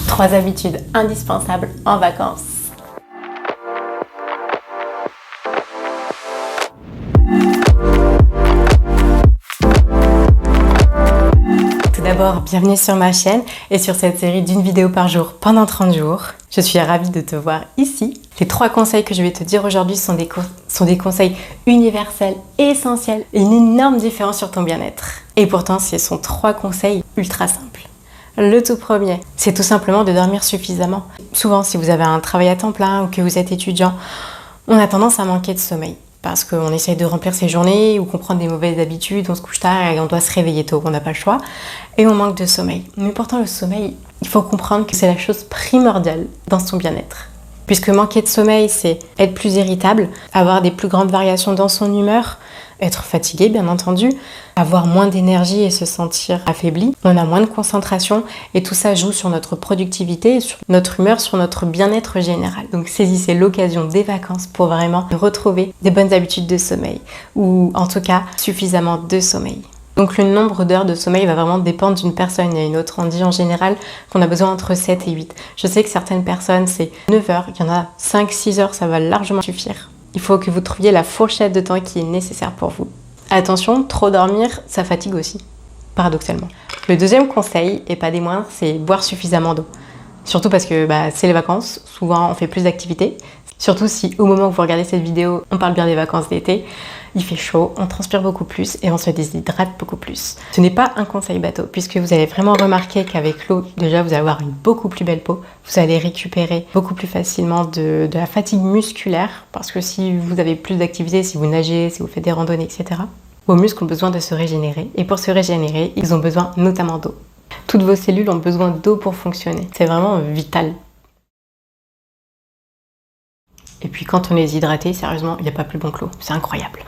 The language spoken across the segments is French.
3 habitudes indispensables en vacances. Tout d'abord, bienvenue sur ma chaîne et sur cette série d'une vidéo par jour pendant 30 jours. Je suis ravie de te voir ici. Les 3 conseils que je vais te dire aujourd'hui sont des conseils universels, essentiels et une énorme différence sur ton bien-être. Et pourtant, ce sont 3 conseils ultra simples. Le tout premier, c'est tout simplement de dormir suffisamment. Souvent, si vous avez un travail à temps plein ou que vous êtes étudiant, on a tendance à manquer de sommeil. Parce qu'on essaye de remplir ses journées ou qu'on prend des mauvaises habitudes, on se couche tard et on doit se réveiller tôt, on n'a pas le choix. Et on manque de sommeil. Mais pourtant, le sommeil, il faut comprendre que c'est la chose primordiale dans son bien-être. Puisque manquer de sommeil, c'est être plus irritable, avoir des plus grandes variations dans son humeur, être fatigué bien entendu, avoir moins d'énergie et se sentir affaibli, on a moins de concentration et tout ça joue sur notre productivité, sur notre humeur, sur notre bien-être général. Donc saisissez l'occasion des vacances pour vraiment retrouver des bonnes habitudes de sommeil ou en tout cas suffisamment de sommeil. Donc le nombre d'heures de sommeil va vraiment dépendre d'une personne et une autre. On dit en général qu'on a besoin entre 7 et 8. Je sais que certaines personnes c'est 9 heures, il y en a 5-6 heures, ça va largement suffire. Il faut que vous trouviez la fourchette de temps qui est nécessaire pour vous. Attention, trop dormir, ça fatigue aussi, paradoxalement. Le deuxième conseil, et pas des moindres, c'est boire suffisamment d'eau. Surtout parce que c'est les vacances, souvent on fait plus d'activités. Surtout si au moment où vous regardez cette vidéo, on parle bien des vacances d'été, il fait chaud, on transpire beaucoup plus et on se déshydrate beaucoup plus. Ce n'est pas un conseil bateau, puisque vous allez vraiment remarquer qu'avec l'eau, déjà vous allez avoir une beaucoup plus belle peau, vous allez récupérer beaucoup plus facilement de la fatigue musculaire, parce que si vous avez plus d'activité, si vous nagez, si vous faites des randonnées, etc., vos muscles ont besoin de se régénérer, et pour se régénérer, ils ont besoin notamment d'eau. Toutes vos cellules ont besoin d'eau pour fonctionner, c'est vraiment vital. Et puis quand on est déshydraté, sérieusement, il n'y a pas plus bon que l'eau. C'est incroyable.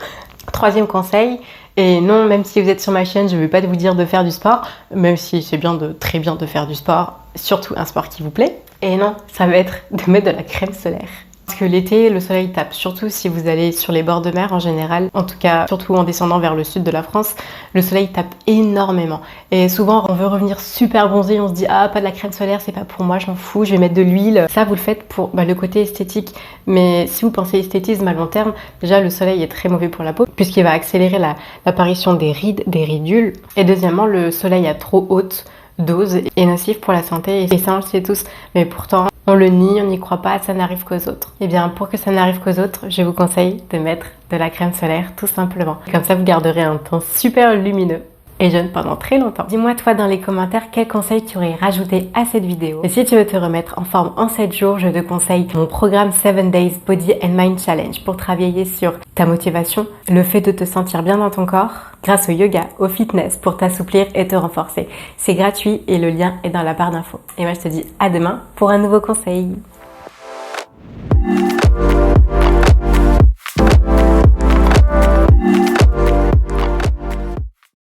Troisième conseil, et non, même si vous êtes sur ma chaîne, je ne vais pas vous dire de faire du sport, même si c'est très bien de faire du sport, surtout un sport qui vous plaît. Et non, ça va être de mettre de la crème solaire. Parce que l'été, le soleil tape, surtout si vous allez sur les bords de mer en général, en tout cas, surtout en descendant vers le sud de la France, le soleil tape énormément. Et souvent, on veut revenir super bronzé, on se dit « Ah, pas de la crème solaire, c'est pas pour moi, j'en fous, je vais mettre de l'huile. » Ça, vous le faites pour le côté esthétique. Mais si vous pensez esthétisme à long terme, déjà, le soleil est très mauvais pour la peau, puisqu'il va accélérer l'apparition des rides, des ridules. Et deuxièmement, le soleil à trop haute dose est nocif pour la santé, et ça, on le sait tous. Mais pourtant, on le nie, on n'y croit pas, ça n'arrive qu'aux autres. Et bien, pour que ça n'arrive qu'aux autres, je vous conseille de mettre de la crème solaire, tout simplement. Comme ça, vous garderez un teint super lumineux et jeune pendant très longtemps. Dis-moi toi dans les commentaires quels conseils tu aurais rajouté à cette vidéo. Et si tu veux te remettre en forme en 7 jours, je te conseille mon programme 7 Days Body and Mind Challenge pour travailler sur ta motivation, le fait de te sentir bien dans ton corps, grâce au yoga, au fitness pour t'assouplir et te renforcer. C'est gratuit et le lien est dans la barre d'infos. Et moi je te dis à demain pour un nouveau conseil.